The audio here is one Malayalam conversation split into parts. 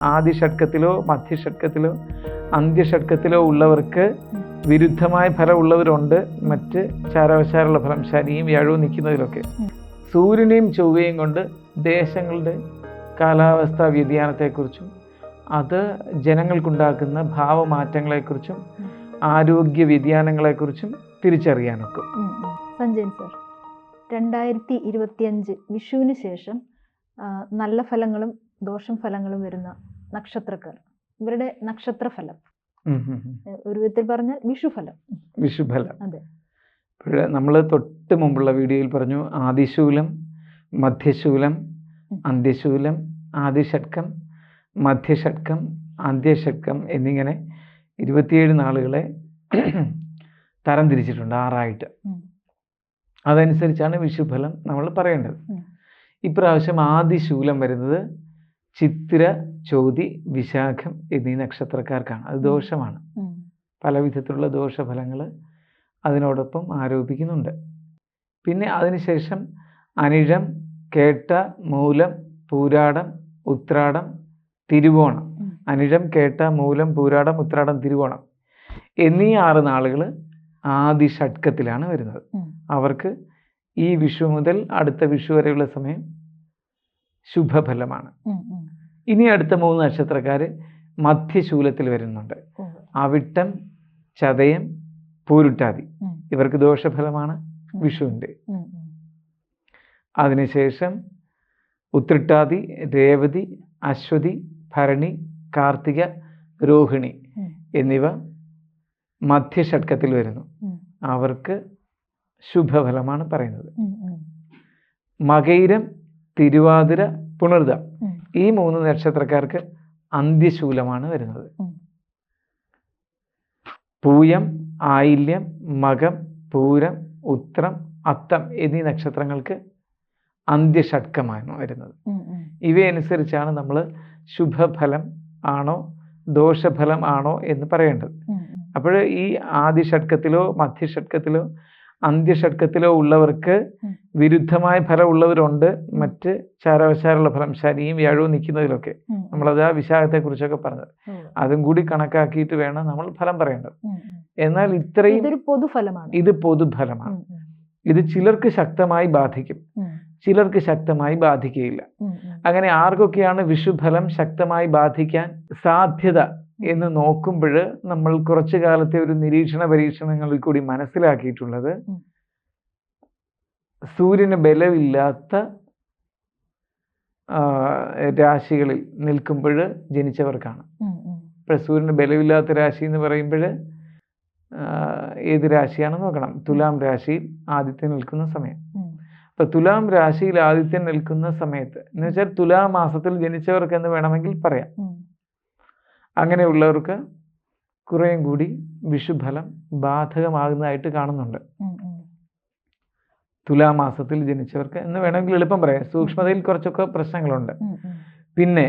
ആദ്യ ഷഡ്കത്തിലോ മധ്യഷഡ്കത്തിലോ അന്ത്യഷഡ്കത്തിലോ ഉള്ളവർക്ക് വിരുദ്ധമായ ഫലം ഉള്ളവരുണ്ട്. മറ്റ് ചാരവശാലുള്ള ഫലം ശനിയും വ്യാഴവും നിൽക്കുന്നതിലൊക്കെ. സൂര്യനെയും ചൊവ്വയും കൊണ്ട് ദേശങ്ങളുടെ കാലാവസ്ഥാ വ്യതിയാനത്തെക്കുറിച്ചും അത് ജനങ്ങൾക്കുണ്ടാക്കുന്ന ഭാവമാറ്റങ്ങളെക്കുറിച്ചും ആരോഗ്യ വ്യതിയാനങ്ങളെക്കുറിച്ചും തിരിച്ചറിയാനൊക്കെ. സഞ്ജയൻ സർ, 2025 വിഷുവിന് ശേഷം നല്ല ഫലങ്ങളും ദോഷം ഫലങ്ങളും വരുന്ന നക്ഷത്രക്കാർ, ഇവരുടെ നക്ഷത്രഫലം ഒരു വിധത്തിൽ പറഞ്ഞാൽ വിഷുഫലം. അതെ, നമ്മൾ തൊട്ട് മുമ്പുള്ള വീഡിയോയിൽ പറഞ്ഞു ആദിശൂലം, മധ്യശൂലം, അന്ത്യശൂലം, ആദിഷഡ്കം, മധ്യഷഡ്കം, അന്ത്യഷഡ്കം എന്നിങ്ങനെ 27 നാളുകളെ തരംതിരിച്ചിട്ടുണ്ട് 6ആയിട്ട്. അതനുസരിച്ചാണ് വിഷുഫലം നമ്മൾ പറയേണ്ടത്. ഇപ്രാവശ്യം ആദിശൂലം വരുന്നത് ചിത്തിര, ചോതി, വിശാഖം എന്നീ നക്ഷത്രക്കാർക്കാണ്. അത് ദോഷമാണ്. പല വിധത്തിലുള്ള ദോഷഫലങ്ങൾ അതിനോടൊപ്പം ആരോപിക്കുന്നുണ്ട്. പിന്നെ അതിനുശേഷം അനിഴം, കേട്ട, മൂലം, പൂരാടം, ഉത്രാടം, തിരുവോണം. അനിഴം, കേട്ട, മൂലം, പൂരാടം, ഉത്രാടം, തിരുവോണം എന്നീ 6 നാളുകൾ ആദിഷഡ്കത്തിലാണ് വരുന്നത്. അവർക്ക് ഈ വിഷു മുതൽ അടുത്ത വിഷു വരെയുള്ള സമയം ശുഭഫലമാണ്. ഇനി അടുത്ത 3 നക്ഷത്രക്കാർ മധ്യശൂലത്തിൽ വരുന്നുണ്ട്. അവിട്ടം, ചതയം, പൂരുട്ടാതി. ഇവർക്ക് ദോഷഫലമാണ് വിഷുവിൻ്റെ. അതിനുശേഷം ഉത്രിട്ടാതി, രേവതി, അശ്വതി, ഭരണി, കാർത്തിക, രോഹിണി എന്നിവ മധ്യഷഡ്കത്തിൽ വരുന്നു. അവർക്ക് ശുഭഫലമാണ് പറയുന്നത്. മകയിരം, തിരുവാതിര, പുണർദം ഈ 3 നക്ഷത്രക്കാർക്ക് അന്ത്യശൂലമാണ് വരുന്നത്. പൂയം, ആയില്യം, മകം, പൂരം, ഉത്രം, അത്തം എന്നീ നക്ഷത്രങ്ങൾക്ക് അന്ത്യഷഡ്കമാണ് വരുന്നത്. ഇവയനുസരിച്ചാണ് നമ്മൾ ശുഭഫലം ആണോ ദോഷഫലം ആണോ എന്ന് പറയേണ്ടത്. അപ്പോൾ ഈ ആദിഷഡ്കത്തിലോ മധ്യഷഡ്കത്തിലോ അന്ത്യഷഡ്കത്തിലോ ഉള്ളവർക്ക് വിരുദ്ധമായ ഫലം ഉള്ളവരുണ്ട്. മറ്റ് ചാരവശാലുള്ള ഫലം ശനിയും വ്യാഴവും നിൽക്കുന്നതിലൊക്കെ. നമ്മളത് ആ വിശാഖത്തെക്കുറിച്ചൊക്കെ പറഞ്ഞത്. അതും കൂടി കണക്കാക്കിയിട്ട് വേണം നമ്മൾ ഫലം പറയേണ്ടത്. എന്നാൽ ഇത്രയും ഇത് പൊതുഫലമാണ്. ഇത് ചിലർക്ക് ശക്തമായി ബാധിക്കും, ചിലർക്ക് ശക്തമായി ബാധിക്കുകയില്ല. അങ്ങനെ ആർക്കൊക്കെയാണ് വിഷുഫലം ശക്തമായി ബാധിക്കാൻ സാധ്യത എന്ന് നോക്കുമ്പോൾ നമ്മൾ കുറച്ചു കാലത്തെ ഒരു നിരീക്ഷണ പരീക്ഷണങ്ങളിൽ കൂടി മനസ്സിലാക്കിയിട്ടുള്ളത് സൂര്യന് ബലമില്ലാത്ത രാശികളിൽ നിൽക്കുമ്പോൾ ജനിച്ചവർക്കാണ്. ഇപ്പോൾ സൂര്യന് ബലമില്ലാത്ത രാശി എന്ന് പറയുമ്പോൾ ഏത് രാശിയാണെന്ന് നോക്കണം. തുലാം രാശിയിൽ ആദിത്യൻ നിൽക്കുന്ന സമയം. അപ്പൊ തുലാം രാശിയിൽ ആദിത്യൻ നിൽക്കുന്ന സമയത്ത് എന്ന് വെച്ചാൽ തുലാം മാസത്തിൽ ജനിച്ചവർക്ക് എന്ന് വേണമെങ്കിൽ പറയാം. അങ്ങനെയുള്ളവർക്ക് കുറേയും കൂടി വിഷുഫലം ബാധകമാകുന്നതായിട്ട് കാണുന്നുണ്ട്. തുലാമാസത്തിൽ ജനിച്ചവർക്ക് എന്ന് വേണമെങ്കിൽ എളുപ്പം പറയാം. സൂക്ഷ്മതയിൽ കുറച്ചൊക്കെ പ്രശ്നങ്ങളുണ്ട്. പിന്നെ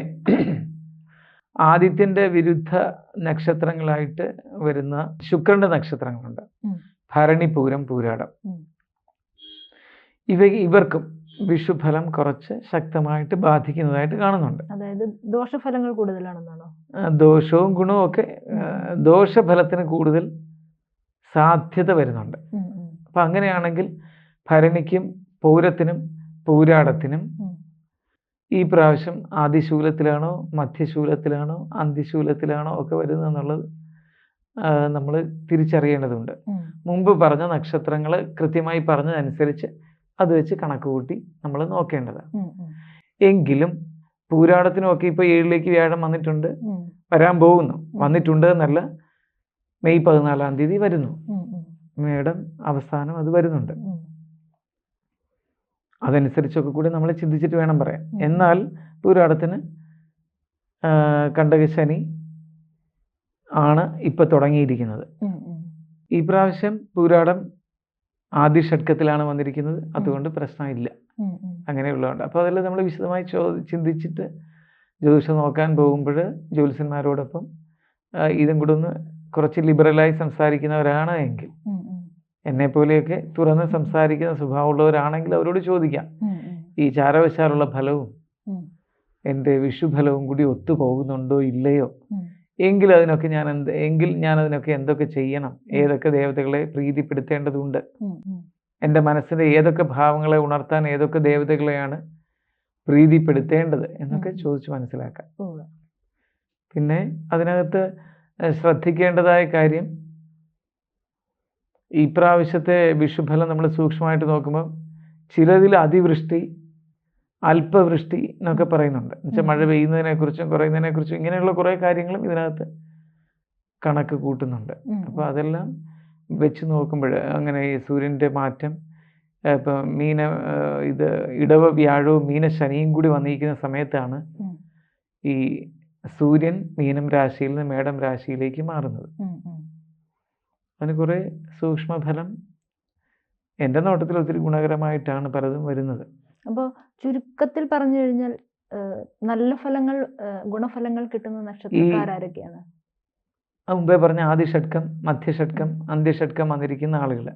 ആദിത്യന്റെ വിരുദ്ധ നക്ഷത്രങ്ങളായിട്ട് വരുന്ന ശുക്രന്റെ നക്ഷത്രങ്ങളുണ്ട്. ഭരണി, പൂരം, പൂരാടം. ഇവർക്കും വിഷുഫലം കുറച്ച് ശക്തമായിട്ട് ബാധിക്കുന്നതായിട്ട് കാണുന്നുണ്ട്. അതായത് ദോഷഫലങ്ങൾ കൂടുതലാണെന്നാണോ? ദോഷവും ഗുണവും ഒക്കെ ദോഷഫലത്തിന് കൂടുതൽ സാധ്യത വരുന്നുണ്ട്. അപ്പൊ അങ്ങനെയാണെങ്കിൽ ഭരണിക്കും പൂരത്തിനും പൂരാടത്തിനും ഈ പ്രാവശ്യം ആദിശൂലത്തിലാണോ മധ്യശൂലത്തിലാണോ അന്ത്യശൂലത്തിലാണോ ഒക്കെ വരുന്നത് എന്നുള്ളത് നമ്മൾ തിരിച്ചറിയേണ്ടതുണ്ട്. മുമ്പ് പറഞ്ഞ നക്ഷത്രങ്ങൾ കൃത്യമായി പറഞ്ഞതനുസരിച്ച് അത് വെച്ച് കണക്ക് കൂട്ടി നമ്മൾ നോക്കേണ്ടതാണ്. എങ്കിലും പൂരാടത്തിനുമൊക്കെ ഇപ്പൊ 7ലേക്ക് വ്യാഴം വന്നിട്ടുണ്ട്, വരാൻ പോകുന്നു. വന്നിട്ടുണ്ട് എന്നല്ല, മെയ് 14-ാം തീയതി വരുന്നു. മേടം അവസാനം അത് വരുന്നുണ്ട്. അതനുസരിച്ചൊക്കെ കൂടി നമ്മൾ ചിന്തിച്ചിട്ട് വേണം പറയാൻ. എന്നാൽ പൂരാടത്തിന് കണ്ടകശനി ആണ് ഇപ്പൊ തുടങ്ങിയിരിക്കുന്നത്. ഈ പ്രാവശ്യം പൂരാടം ആദിഷഡ്കത്തിലാണ് വന്നിരിക്കുന്നത്. അതുകൊണ്ട് പ്രശ്നമില്ല, അങ്ങനെയുള്ളതുകൊണ്ട്. അപ്പോൾ അതെല്ലാം നമ്മൾ വിശദമായി ചിന്തിച്ചിട്ട് ജ്യോതിഷം നോക്കാൻ പോകുമ്പോൾ ജ്യോത്സ്യന്മാരോടൊപ്പം ഇതും കൂടെ ഒന്ന് കുറച്ച് ലിബറലായി സംസാരിക്കുന്നവരാണ് എങ്കിൽ, എന്നെ പോലെയൊക്കെ തുറന്ന് സംസാരിക്കുന്ന സ്വഭാവമുള്ളവരാണെങ്കിൽ അവരോട് ചോദിക്കാം. ഈ ചാരവശാലുള്ള ഫലവും എൻ്റെ വിഷുഫലവും കൂടി ഒത്തുപോകുന്നുണ്ടോ ഇല്ലയോ, എങ്കിൽ ഞാൻ അതിനൊക്കെ എന്തൊക്കെ ചെയ്യണം, ഏതൊക്കെ ദേവതകളെ പ്രീതിപ്പെടുത്തേണ്ടതുണ്ട്, എൻ്റെ മനസ്സിൻ്റെ ഏതൊക്കെ ഭാവങ്ങളെ ഉണർത്താൻ ഏതൊക്കെ ദേവതകളെയാണ് പ്രീതിപ്പെടുത്തേണ്ടത് എന്നൊക്കെ ചോദിച്ച് മനസ്സിലാക്കാം. പിന്നെ അതിനകത്ത് ശ്രദ്ധിക്കേണ്ടതായ കാര്യം, ഈ പ്രാവശ്യത്തെ വിഷുഫലം നമ്മൾ സൂക്ഷ്മമായിട്ട് നോക്കുമ്പോൾ ചിലതിൽ അതിവൃഷ്ടി, അല്പവൃഷ്ടി എന്നൊക്കെ പറയുന്നുണ്ട്. എന്നുവെച്ചാൽ മഴ പെയ്യുന്നതിനെക്കുറിച്ചും കുറയുന്നതിനെക്കുറിച്ചും ഇങ്ങനെയുള്ള കുറേ കാര്യങ്ങളും ഇതിനകത്ത് കണക്ക് കൂട്ടുന്നുണ്ട്. അപ്പോൾ അതെല്ലാം വെച്ച് നോക്കുമ്പോൾ അങ്ങനെ ഈ സൂര്യൻ്റെ മാറ്റം, ഇപ്പം ഇത് ഇടവ വ്യാഴവും മീന ശനിയും കൂടി വന്നിരിക്കുന്ന സമയത്താണ് ഈ സൂര്യൻ മീനം രാശിയിൽ നിന്ന് മേടം രാശിയിലേക്ക് മാറുന്നത്. അതിന് കുറേ സൂക്ഷ്മഫലം എൻ്റെ നോട്ടത്തിൽ ഒത്തിരി ഗുണകരമായിട്ടാണ് പലതും വരുന്നത്. അപ്പോൾ ചുരുക്കത്തിൽ പറഞ്ഞു കഴിഞ്ഞാൽ നല്ല ഫലങ്ങൾ, ഗുണഫലങ്ങൾ കിട്ടുന്ന നക്ഷത്രക്കാരൊക്കെയാണ്? മുമ്പേ പറഞ്ഞ ആദിഷഡ്കം, മധ്യഷഡ്കം, അന്ത്യഷഡ്കം വന്നിരിക്കുന്ന ആളുകൾ,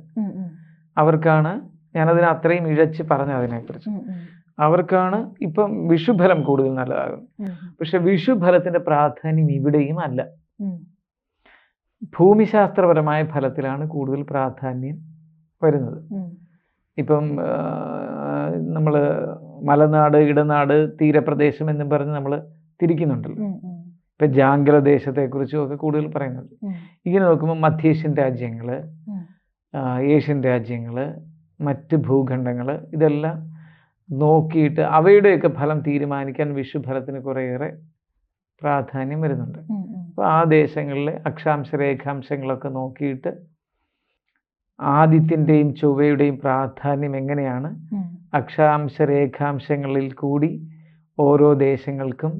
അവർക്കാണ് ഞാനതിനെ അത്രയും ഇഴച്ച് പറഞ്ഞത്. അതിനെക്കുറിച്ച് അവർക്കാണ് ഇപ്പം വിഷുഫലം കൂടുതൽ നല്ലതാകും. പക്ഷെ വിഷുഫലത്തിന്റെ പ്രാധാന്യം ഇവിടെയും അല്ല, ഭൂമിശാസ്ത്രപരമായ ഫലത്തിലാണ് കൂടുതൽ പ്രാധാന്യം വരുന്നത്. ഇപ്പം നമ്മൾ മലനാട്, ഇടനാട്, തീരപ്രദേശം എന്നും പറഞ്ഞ് നമ്മൾ തിരിക്കുന്നുണ്ടല്ലോ. ഇപ്പം ജാംഗലദേശത്തെക്കുറിച്ചും ഒക്കെ കൂടുതൽ പറയുന്നുണ്ട്. ഇങ്ങനെ നോക്കുമ്പോൾ മധ്യേഷ്യൻ രാജ്യങ്ങൾ, ഏഷ്യൻ രാജ്യങ്ങൾ, മറ്റ് ഭൂഖണ്ഡങ്ങൾ, ഇതെല്ലാം നോക്കിയിട്ട് അവയുടെയൊക്കെ ഫലം തീരുമാനിക്കാൻ വിഷുഫലത്തിന് കുറേയേറെ പ്രാധാന്യം വരുന്നുണ്ട്. അപ്പോൾ ആ ദേശങ്ങളിലെ അക്ഷാംശ രേഖാംശങ്ങളൊക്കെ നോക്കിയിട്ട് ആദിത്യൻ്റെയും ചൊവ്വയുടെയും പ്രാധാന്യം എങ്ങനെയാണ് അക്ഷാംശ രേഖാംശങ്ങളിൽ കൂടി ഓരോ ദേശങ്ങൾക്കും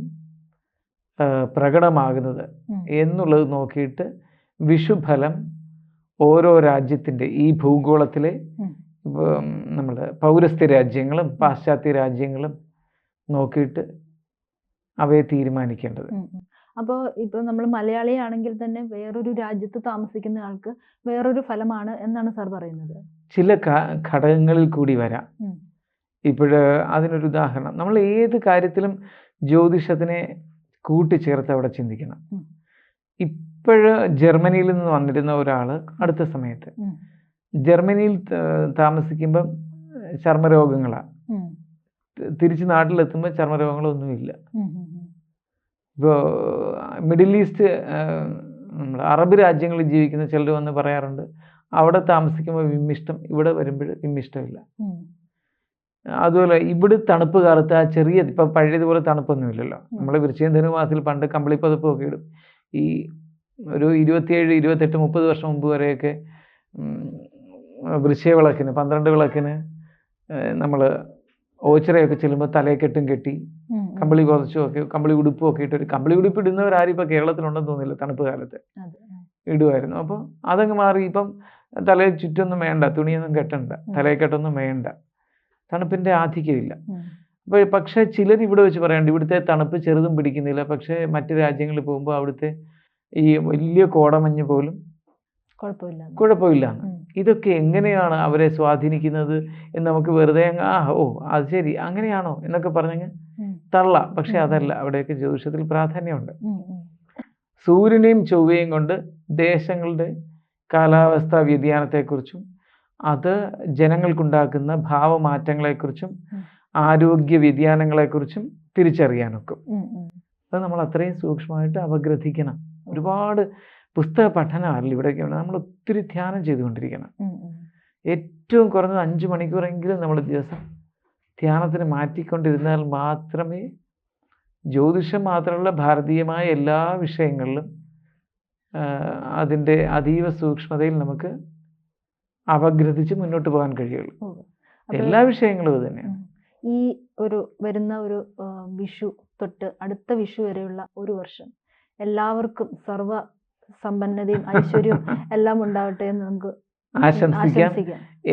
പ്രകടമാകുന്നത് എന്നുള്ളത് നോക്കിയിട്ട് വിഷുഫലം ഓരോ രാജ്യത്തിൻ്റെ, ഈ ഭൂഗോളത്തിലെ നമ്മൾ പൗരസ്ത്യ രാജ്യങ്ങളും പാശ്ചാത്യ രാജ്യങ്ങളും നോക്കിയിട്ട് അവയെ തീരുമാനിക്കേണ്ടത്. അപ്പോൾ ഇപ്പോൾ നമ്മൾ മലയാളിയാണെങ്കിൽ തന്നെ വേറൊരു രാജ്യത്ത് താമസിക്കുന്ന ആൾക്ക് വേറൊരു ഫലമാണ് എന്നാണ് സാർ പറയുന്നത്? ചില ഘടകങ്ങളിൽ കൂടി വരാം. ഇപ്പോഴ് അതിനൊരു ഉദാഹരണം, നമ്മൾ ഏത് കാര്യത്തിലും ജ്യോതിഷത്തിനെ കൂട്ടിച്ചേർത്ത് അവിടെ ചിന്തിക്കണം. ഇപ്പോഴ് ജർമ്മനിയിൽ നിന്ന് വന്നിരുന്ന ഒരാൾ അടുത്ത സമയത്ത് ജർമ്മനിയിൽ താമസിക്കുമ്പം ചർമ്മരോഗങ്ങളാണ്, തിരിച്ച് നാട്ടിലെത്തുമ്പോൾ ചർമ്മരോഗങ്ങളൊന്നുമില്ല. ഇപ്പോൾ മിഡിൽ ഈസ്റ്റ്, നമ്മൾ അറബ് രാജ്യങ്ങളിൽ ജീവിക്കുന്ന ചിലർ വന്ന് പറയാറുണ്ട്, അവിടെ താമസിക്കുമ്പോൾ വിമ്മിഷ്ടം, ഇവിടെ വരുമ്പോൾ വിമ്മിഷ്ടമില്ല. അതുപോലെ ഇവിടെ തണുപ്പ് കാലത്ത് ആ ചെറിയ, ഇപ്പം പഴയതുപോലെ തണുപ്പൊന്നുമില്ലല്ലോ. നമ്മൾ വൃശ്ചികം ധനുമാസത്തിൽ പണ്ട് കമ്പിളിപ്പതപ്പൊക്കെ ഇടും. ഈ ഒരു 27, 28, 30 വർഷം മുമ്പ് വരെയൊക്കെ വൃശ്ചിക വിളക്കിന്, 12 വിളക്കിന് നമ്മൾ ഓച്ചിറയൊക്കെ ചെല്ലുമ്പോൾ തലയെക്കെട്ടും കെട്ടി കമ്പിളി പുതച്ചും ഒക്കെ, കമ്പിളി ഉടുപ്പും ഒക്കെ ഇട്ടൊരു, കമ്പിളി ഉടുപ്പ് ഇടുന്നവരാരും ഇപ്പോൾ കേരളത്തിലുണ്ടെന്ന് തോന്നില്ല, തണുപ്പ് കാലത്ത് ഇടുമായിരുന്നു. അപ്പോൾ അതങ്ങ് മാറി. ഇപ്പം തലയിൽ ചുറ്റൊന്നും വേണ്ട, തുണിയൊന്നും കെട്ടണ്ട, തലയെക്കെട്ടൊന്നും വേണ്ട, തണുപ്പിൻ്റെ ആധിക്യമില്ല. അപ്പോൾ പക്ഷേ ചിലർ ഇവിടെ വെച്ച് പറയാണ്ട് ഇവിടുത്തെ തണുപ്പ് ചെറുതും പിടിക്കുന്നില്ല, പക്ഷേ മറ്റ് രാജ്യങ്ങളിൽ പോകുമ്പോൾ അവിടുത്തെ ഈ വലിയ കോടമഞ്ഞ് പോലും കുഴപ്പമില്ല. ഇതൊക്കെ എങ്ങനെയാണ് അവരെ സ്വാധീനിക്കുന്നത് എന്ന് നമുക്ക് വെറുതെ അത് ശരി അങ്ങനെയാണോ എന്നൊക്കെ പറഞ്ഞങ്ങ് തള്ളാം. പക്ഷെ അതല്ല, അവിടെയൊക്കെ ജ്യോതിഷത്തിൽ പ്രാധാന്യമുണ്ട്. സൂര്യനെയും ചൊവ്വയും കൊണ്ട് ദേശങ്ങളുടെ കാലാവസ്ഥാ വ്യതിയാനത്തെക്കുറിച്ചും അത് ജനങ്ങൾക്കുണ്ടാക്കുന്ന ഭാവമാറ്റങ്ങളെക്കുറിച്ചും ആരോഗ്യ വ്യതിയാനങ്ങളെക്കുറിച്ചും തിരിച്ചറിയാനൊക്കും. അത് നമ്മൾ അത്രയും സൂക്ഷ്മമായിട്ട് അപഗ്രഥിക്കണം. ഒരുപാട് പുസ്തക പഠനമല്ല ഇവിടെയൊക്കെ, നമ്മൾ ഒത്തിരി ധ്യാനം ചെയ്തുകൊണ്ടിരിക്കണം. ഏറ്റവും കുറഞ്ഞത് 5 മണിക്കൂറെങ്കിലും നമ്മൾ ദിവസം ധ്യാനത്തിന് മാറ്റിക്കൊണ്ടിരുന്നാൽ മാത്രമേ ജ്യോതിഷം മാത്രമല്ല ഭാരതീയമായ എല്ലാ വിഷയങ്ങളിലും അതിൻ്റെ അതീവ സൂക്ഷ്മതയിൽ നമുക്ക് അപഗ്രഥിച്ച് മുന്നോട്ട് പോകാൻ കഴിയുള്ളൂ. എല്ലാ വിഷയങ്ങളും തന്നെയാണ്. ഈ ഒരു വരുന്ന ഒരു വിഷു തൊട്ട് അടുത്ത വിഷു വരെയുള്ള ഒരു വർഷം എല്ലാവർക്കും സർവ സമ്പന്നതയും ഐശ്വര്യവും എല്ലാം ഉണ്ടാവട്ടെ എന്ന് നമുക്ക് ആശംസിക്കാം.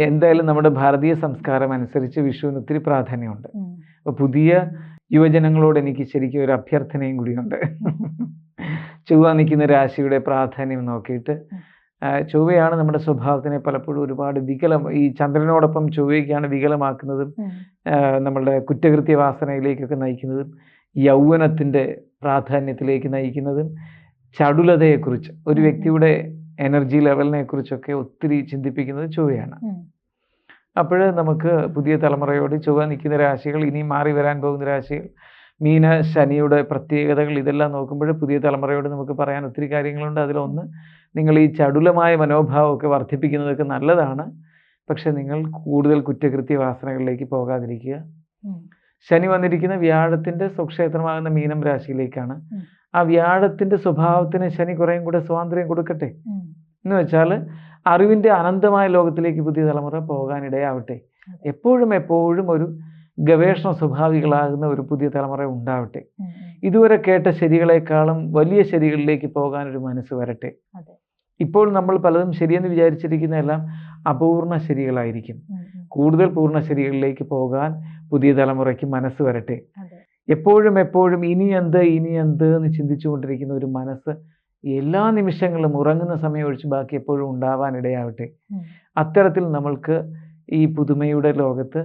എന്തായാലും നമ്മുടെ ഭാരതീയ സംസ്കാരം അനുസരിച്ച് വിഷുവിന് ഒത്തിരി പ്രാധാന്യമുണ്ട്. അപ്പോൾ പുതിയ യുവജനങ്ങളോട് എനിക്ക് ശരിക്കും ഒരു അഭ്യർത്ഥനയും കൂടിയുണ്ട്. ചൊവ്വ നിൽക്കുന്ന രാശിയുടെ പ്രാധാന്യം നോക്കിയിട്ട്, ചൊവ്വയാണ് നമ്മുടെ സ്വഭാവത്തിനെ പലപ്പോഴും ഒരുപാട് ഈ ചന്ദ്രനോടൊപ്പം ചൊവ്വയ്ക്കാണ് വികലമാക്കുന്നതും നമ്മളുടെ കുറ്റകൃത്യവാസനയിലേക്കൊക്കെ നയിക്കുന്നതും യൗവനത്തിൻ്റെ പ്രാധാന്യത്തിലേക്ക് നയിക്കുന്നതും ചടുലതയെക്കുറിച്ച്, ഒരു വ്യക്തിയുടെ എനർജി ലെവലിനെ കുറിച്ചൊക്കെ ഒത്തിരി ചിന്തിപ്പിക്കുന്നത് ചൊവ്വയാണ്. അപ്പോൾ നമുക്ക് പുതിയ തലമുറയോട് ചൊവ്വ നിൽക്കുന്ന രാശികൾ, ഇനി മാറി വരാൻ പോകുന്ന രാശികൾ, മീന ശനിയുടെ പ്രത്യേകതകൾ, ഇതെല്ലാം നോക്കുമ്പോൾ പുതിയ തലമുറയോട് നമുക്ക് പറയാൻ ഒത്തിരി കാര്യങ്ങളുണ്ട്. അതിലൊന്ന്, നിങ്ങൾ ഈ ചടുലമായ മനോഭാവമൊക്കെ വർദ്ധിപ്പിക്കുന്നതൊക്കെ നല്ലതാണ്, പക്ഷെ നിങ്ങൾ കൂടുതൽ കുറ്റകൃത്യ വാസനകളിലേക്ക് പോകാതിരിക്കുക. ശനി വന്നിരിക്കുന്ന വ്യാഴത്തിൻ്റെ സ്വക്ഷേത്രമാകുന്ന മീനം രാശിയിലേക്കാണ്. ആ വ്യാഴത്തിൻ്റെ സ്വഭാവത്തിന് ശനി കുറേയും കൂടെ സ്വാതന്ത്ര്യം കൊടുക്കട്ടെ. എന്ന് വെച്ചാൽ അറിവിൻ്റെ അനന്തമായ ലോകത്തിലേക്ക് പുതിയ തലമുറ പോകാനിടയാവട്ടെ. എപ്പോഴും ഒരു ഗവേഷണ സ്വഭാവികളാകുന്ന ഒരു പുതിയ തലമുറ ഉണ്ടാവട്ടെ. ഇതുവരെ കേട്ട ശരികളെക്കാളും വലിയ ശരികളിലേക്ക് പോകാനൊരു മനസ്സ് വരട്ടെ. ഇപ്പോൾ നമ്മൾ പലതും ശരിയെന്ന് വിചാരിച്ചിരിക്കുന്നതെല്ലാം അപൂർണ ശരികളായിരിക്കും. കൂടുതൽ പൂർണ്ണ ശരികളിലേക്ക് പോകാൻ പുതിയ തലമുറയ്ക്ക് മനസ്സ് വരട്ടെ. എപ്പോഴും ഇനി എന്ത് എന്ന് ചിന്തിച്ചുകൊണ്ടിരിക്കുന്ന ഒരു മനസ്സ് എല്ലാ നിമിഷങ്ങളും, ഉറങ്ങുന്ന സമയം ഒഴിച്ച് ബാക്കി എപ്പോഴും ഉണ്ടാവാനിടയാവട്ടെ. അത്തരത്തിൽ നമ്മൾക്ക് ഈ പുതുമയുടെ ലോകത്ത്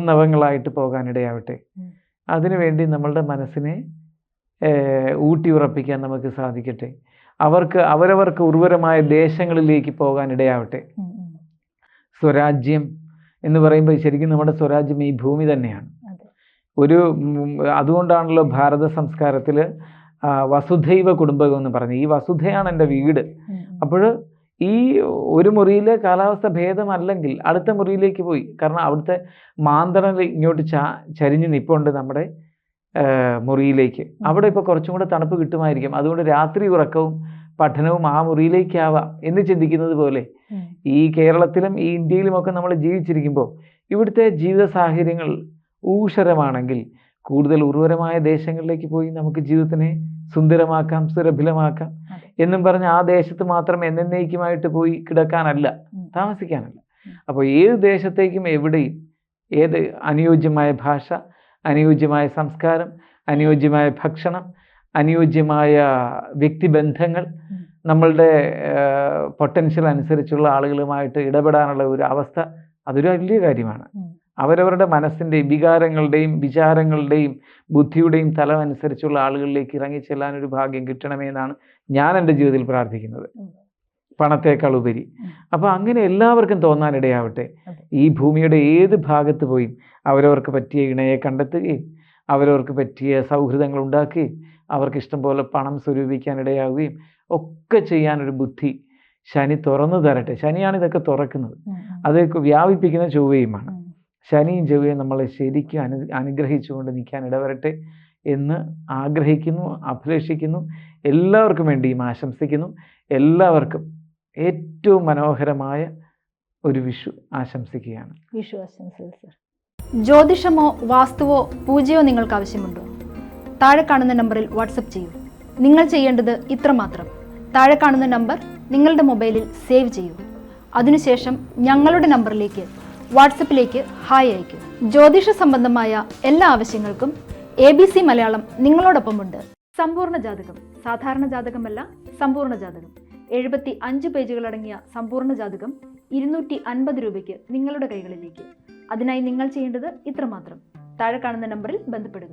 നവങ്ങളായിട്ട് പോകാനിടയാവട്ടെ. അതിനുവേണ്ടി നമ്മളുടെ മനസ്സിനെ ഊട്ടിയുറപ്പിക്കാൻ നമുക്ക് സാധിക്കട്ടെ. അവരവർക്ക് ഉർവരമായ ദേശങ്ങളിലേക്ക് പോകാനിടയാവട്ടെ. സ്വരാജ്യം എന്ന് പറയുമ്പോൾ ശരിക്കും നമ്മുടെ സ്വരാജ്യം ഈ ഭൂമി തന്നെയാണ്. അതുകൊണ്ടാണല്ലോ ഭാരത സംസ്കാരത്തിൽ വസുധൈവ കുടുംബകം എന്ന് പറഞ്ഞു. ഈ വസുധയാണ് എൻ്റെ വീട്. അപ്പോൾ ഈ ഒരു മുറിയിലെ കാലാവസ്ഥ ഭേദമല്ലെങ്കിൽ അടുത്ത മുറിയിലേക്ക് പോയി. കാരണം അവിടുത്തെ മാന്തണൽ ഇങ്ങോട്ട് ചരിഞ്ഞ് നിൽപ്പുണ്ട് നമ്മുടെ മുറിയിലേക്ക്. അവിടെ ഇപ്പോൾ കുറച്ചും കൂടെ തണുപ്പ് കിട്ടുമായിരിക്കും. അതുകൊണ്ട് രാത്രി ഉറക്കവും പഠനവും ആ മുറിയിലേക്കാവാം എന്ന് ചിന്തിക്കുന്നത് പോലെ ഈ കേരളത്തിലും ഈ ഇന്ത്യയിലുമൊക്കെ നമ്മൾ ജീവിച്ചിരിക്കുമ്പോൾ ഇവിടുത്തെ ജീവിത സാഹചര്യങ്ങൾ ഊഷരമാണെങ്കിൽ കൂടുതൽ ഉർവരമായ ദേശങ്ങളിലേക്ക് പോയി നമുക്ക് ജീവിതത്തിനെ സുന്ദരമാക്കാം, സുരഭിലമാക്കാം എന്നും പറഞ്ഞ് ആ ദേശത്ത് മാത്രം എന്നേക്കുമായിട്ട് പോയി കിടക്കാനല്ല, താമസിക്കാനല്ല. അപ്പോൾ ഏത് ദേശത്തേക്കും എവിടെയും ഏത് അനുയോജ്യമായ ഭാഷ, അനുയോജ്യമായ സംസ്കാരം, അനുയോജ്യമായ ഭക്ഷണം, അനുയോജ്യമായ വ്യക്തിബന്ധങ്ങൾ, നമ്മളുടെ പൊട്ടൻഷ്യൽ അനുസരിച്ചുള്ള ആളുകളുമായിട്ട് ഇടപെടാനുള്ള ഒരു അവസ്ഥ, അതൊരു വലിയ കാര്യമാണ്. അവരവരുടെ മനസ്സിൻ്റെയും വികാരങ്ങളുടെയും വിചാരങ്ങളുടെയും ബുദ്ധിയുടെയും തലം അനുസരിച്ചുള്ള ആളുകളിലേക്ക് ഇറങ്ങിച്ചെല്ലാനൊരു ഭാഗ്യം കിട്ടണമേ എന്നാണ് ഞാൻ എൻ്റെ ജീവിതത്തിൽ പ്രാർത്ഥിക്കുന്നത്, പണത്തേക്കാൾ ഉപരി. അപ്പോൾ അങ്ങനെ എല്ലാവർക്കും തോന്നാനിടയാവട്ടെ. ഈ ഭൂമിയുടെ ഏത് ഭാഗത്ത് പോയി അവരവർക്ക് പറ്റിയ ഇണയെ കണ്ടെത്തുകയും അവരവർക്ക് പറ്റിയ സൗഹൃദങ്ങൾ ഉണ്ടാക്കുകയും അവർക്ക് ഇഷ്ടം പോലെ പണം സ്വരൂപിക്കാനിടയാവുകയും ഒക്കെ ചെയ്യാനൊരു ബുദ്ധി ശനി തുറന്നു തരട്ടെ. ശനിയാണ് ഇതൊക്കെ തുറക്കുന്നത്. അത് വ്യാപിപ്പിക്കുന്ന ചൊവ്വയുമാണ്. ശനിയും ചൊവ്വയും നമ്മളെ ശരിക്കും അനുഗ്രഹിച്ചുകൊണ്ട് നിൽക്കാൻ ഇടവരട്ടെ എന്ന് ആഗ്രഹിക്കുന്നു, അഭിലഷിക്കുന്നു. എല്ലാവർക്കും വേണ്ടിയും ആശംസിക്കുന്നു. എല്ലാവർക്കും ഏറ്റവും മനോഹരമായ ഒരു വിഷു ആശംസിക്കുകയാണ്. വിഷു ആശംസകൾ സർ. ജ്യോതിഷമോ വാസ്തുവോ പൂജയോ നിങ്ങൾക്ക് ആവശ്യമുണ്ടോ? താഴെ കാണുന്ന നമ്പറിൽ വാട്സപ്പ് ചെയ്യൂ. നിങ്ങൾ ചെയ്യേണ്ടത് ഇത്രമാത്രം: താഴെ കാണുന്ന നമ്പർ നിങ്ങളുടെ മൊബൈലിൽ സേവ് ചെയ്യൂ. അതിനുശേഷം ഞങ്ങളുടെ നമ്പറിലേക്ക് വാട്സപ്പിലേക്ക് ഹായ് അയയ്ക്കൂ. ജ്യോതിഷ സംബന്ധമായ എല്ലാ ആവശ്യങ്ങൾക്കും ABC മലയാളം നിങ്ങളോടൊപ്പമുണ്ട്. സമ്പൂർണ്ണ ജാതകം, സാധാരണ ജാതകമല്ല, സമ്പൂർണ്ണ ജാതകം. 75 പേജുകളടങ്ങിയ സമ്പൂർണ്ണ ജാതകം 250 രൂപയ്ക്ക് നിങ്ങളുടെ കൈകളിലേക്ക്. അതിനായി നിങ്ങൾ ചെയ്യേണ്ടത് ഇത്രമാത്രം: താഴെ കാണുന്ന നമ്പറിൽ ബന്ധപ്പെടുക.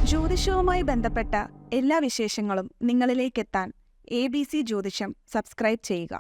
ജ്യോതിഷവുമായി ബന്ധപ്പെട്ട എല്ലാ വിശേഷങ്ങളും നിങ്ങളിലേക്കെത്താൻ ABC ജ്യോതിഷം സബ്സ്ക്രൈബ് ചെയ്യുക.